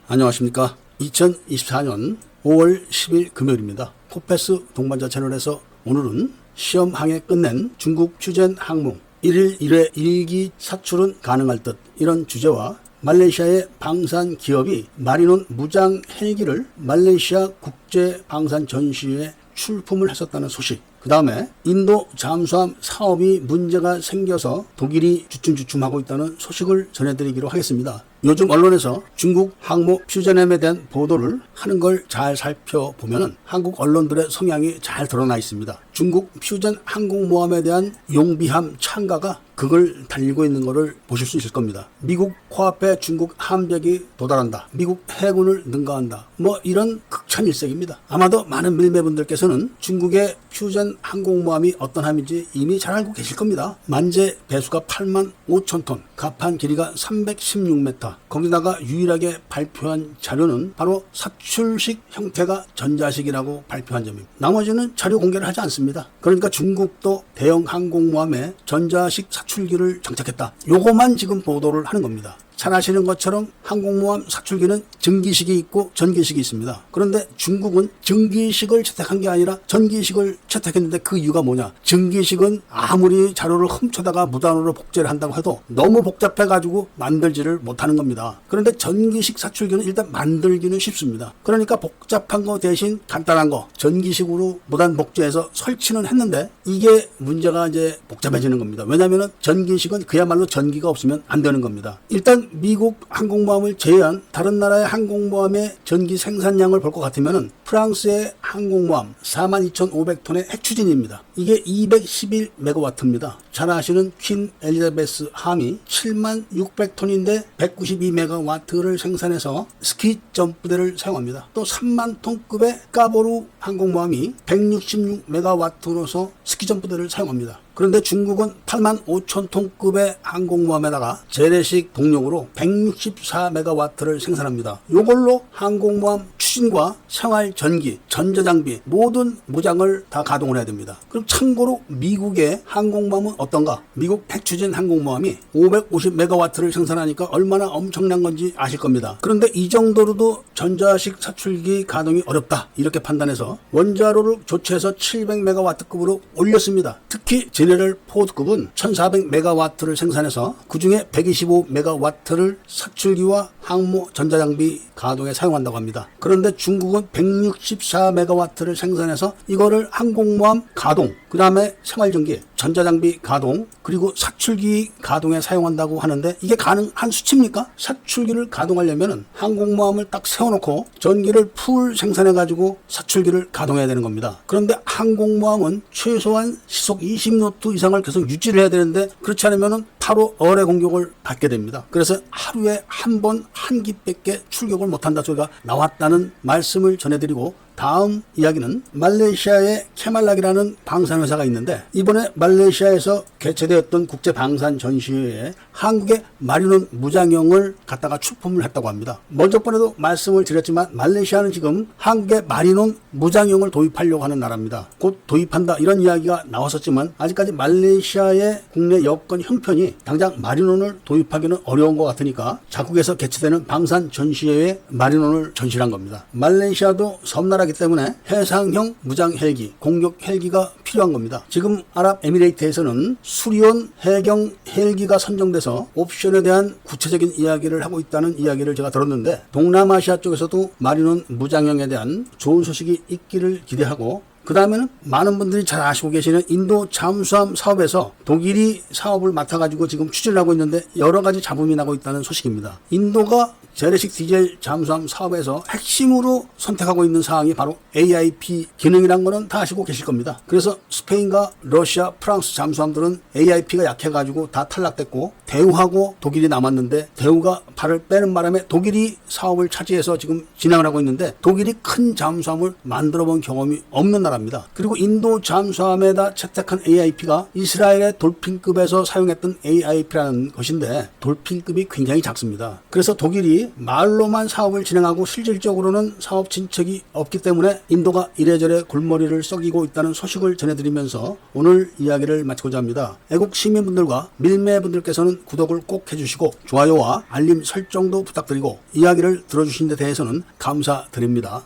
안녕하십니까. 2024년 5월 10일 금요일입니다. 코페스 동반자 채널에서 오늘은 시험항에 끝낸 중국 퓨전 항공 1일 1회 1기 사출은 가능할 듯, 이런 주제와 말레이시아의 방산 기업이 마리논 무장 헬기를 말레이시아 국제 방산 전시회에 출품을 했었다는 소식, 그 다음에 인도 잠수함 사업이 문제가 생겨서 독일이 주춤주춤하고 있다는 소식을 전해드리기로 하겠습니다. 요즘 언론에서 중국 항모 퓨전함에 대한 보도를 하는 걸 잘 살펴보면 한국 언론들의 성향이 잘 드러나 있습니다. 중국 퓨전 항공모함에 대한 용비함 참가가 그걸 달리고 있는 것을 보실 수 있을 겁니다. 미국 코앞에 중국 함정이 도달한다, 미국 해군을 능가한다, 이런 극찬일색입니다. 아마도 많은 밀매분들께서는 중국의 퓨전 항공모함이 어떤 함인지 이미 잘 알고 계실 겁니다. 만재 배수가 85,000톤, 갑판 길이가 316m, 거기다가 유일하게 발표한 자료는 바로 사출식 형태가 전자식이라고 발표한 점입니다. 나머지는 자료 공개를 하지 않습니다. 그러니까 중국도 대형 항공모함에 전자식 사출기를 장착했다, 요거만 지금 보도를 하는 겁니다. 잘 아시는 것처럼 항공모함 사출기는 증기식이 있고 전기식이 있습니다. 그런데 중국은 증기식을 채택한 게 아니라 전기식을 채택했는데 그 이유가 뭐냐? 증기식은 아무리 자료를 훔쳐다가 무단으로 복제를 한다고 해도 너무 복잡해가지고 만들지를 못하는 겁니다. 그런데 전기식 사출기는 일단 만들기는 쉽습니다. 그러니까 복잡한 거 대신 간단한 거 전기식으로 무단 복제해서 설치는 했는데 이게 문제가 이제 복잡해지는 겁니다. 왜냐하면 전기식은 그야말로 전기가 없으면 안 되는 겁니다. 일단 미국 항공모함을 제외한 다른 나라의 항공모함의 전기 생산량을 볼 것 같으면 프랑스의 항공모함 42,500톤의 핵추진입니다. 이게 211메가와트입니다. 잘 아시는 퀸 엘리자베스 함이 7600톤인데 192메가와트를 생산해서 스키 점프대를 사용합니다. 또 3만 톤급의 까보루 항공모함이 166메가와트로서 스키 점프대를 사용합니다. 그런데 중국은 8만 5천 톤급의 항공모함에다가 재래식 동력으로 164메가와트를 생산합니다. 이걸로 항공모함 추진과 생활 전기, 전자장비 모든 무장을 다 가동을 해야 됩니다. 그럼 참고로 미국의 항공모함은 어떤가? 미국 핵추진 항공모함이 550메가와트를 생산하니까 얼마나 엄청난 건지 아실 겁니다. 그런데 이 정도로도 전자식 사출기 가동이 어렵다, 이렇게 판단해서 원자로를 조치해서 700메가와트급으로 올렸습니다. 특히 제네럴 포드급은 1400메가와트를 생산해서 그 중에 125메가와트를 사출기와 항모 전자장비 가동에 사용한다고 합니다. 그런데 중국은 164메가와트를 생산해서 이거를 항공모함 가동, 그 다음에 생활전기, 전자장비 가동, 그리고 사출기 가동에 사용한다고 하는데 이게 가능한 수치입니까? 사출기를 가동하려면 항공모함을 딱 세워놓고 전기를 풀 생산해가지고 사출기를 가동해야 되는 겁니다. 그런데 항공모함은 최소한 시속 20노트 이상을 계속 유지를 해야 되는데 그렇지 않으면 바로 어뢰 공격을 받게 됩니다. 그래서 하루에 한 번 한 기밖에 출격을 못한다 소리가 나왔다는 말씀을 전해드리고, 다음 이야기는 말레이시아의 케말락이라는 방산회사가 있는데 이번에 말레이시아에서 개최되었던 국제방산 전시회에 한국의 마리논 무장형을 갖다가 출품을 했다고 합니다. 먼저 번에도 말씀을 드렸지만 말레이시아는 지금 한국의 마리논 무장형을 도입하려고 하는 나라입니다. 곧 도입한다, 이런 이야기가 나왔었지만 아직까지 말레이시아의 국내 여건 형편이 당장 마리논을 도입하기는 어려운 것 같으니까 자국에서 개최되는 방산 전시회에 마리논을 전시한 겁니다. 말레이시아도 섬나라 때문에 해상형 무장 헬기, 공격 헬기가 필요한 겁니다. 지금 아랍에미레이트에서는 수리온 해경 헬기가 선정돼서 옵션에 대한 구체적인 이야기를 하고 있다는 이야기를 제가 들었는데 동남아시아 쪽에서도 마리논 무장형에 대한 좋은 소식이 있기를 기대하고, 그 다음에는 많은 분들이 잘 아시고 계시는 인도 잠수함 사업에서 독일이 사업을 맡아가지고 지금 추진을 하고 있는데 여러 가지 잡음이 나고 있다는 소식입니다. 인도가 재래식 디젤 잠수함 사업에서 핵심으로 선택하고 있는 사항이 바로 AIP 기능이란 거는 다 아시고 계실 겁니다. 그래서 스페인과 러시아, 프랑스 잠수함들은 AIP가 약해가지고 다 탈락됐고 대우하고 독일이 남았는데 대우가 발을 빼는 바람에 독일이 사업을 차지해서 지금 진행을 하고 있는데 독일이 큰 잠수함을 만들어 본 경험이 없는 나라입니다. 그리고 인도 잠수함에다 채택한 AIP가 이스라엘의 돌핀급에서 사용했던 AIP라는 것인데 돌핀급이 굉장히 작습니다. 그래서 독일이 당국이 말로만 사업을 진행하고 실질적으로는 사업 진척이 없기 때문에 인도가 이래저래 골머리를 썩이고 있다는 소식을 전해드리면서 오늘 이야기를 마치고자 합니다. 애국 시민분들과 밀매분들께서는 구독을 꼭 해주시고 좋아요와 알림 설정도 부탁드리고 이야기를 들어주신 데 대해서는 감사드립니다.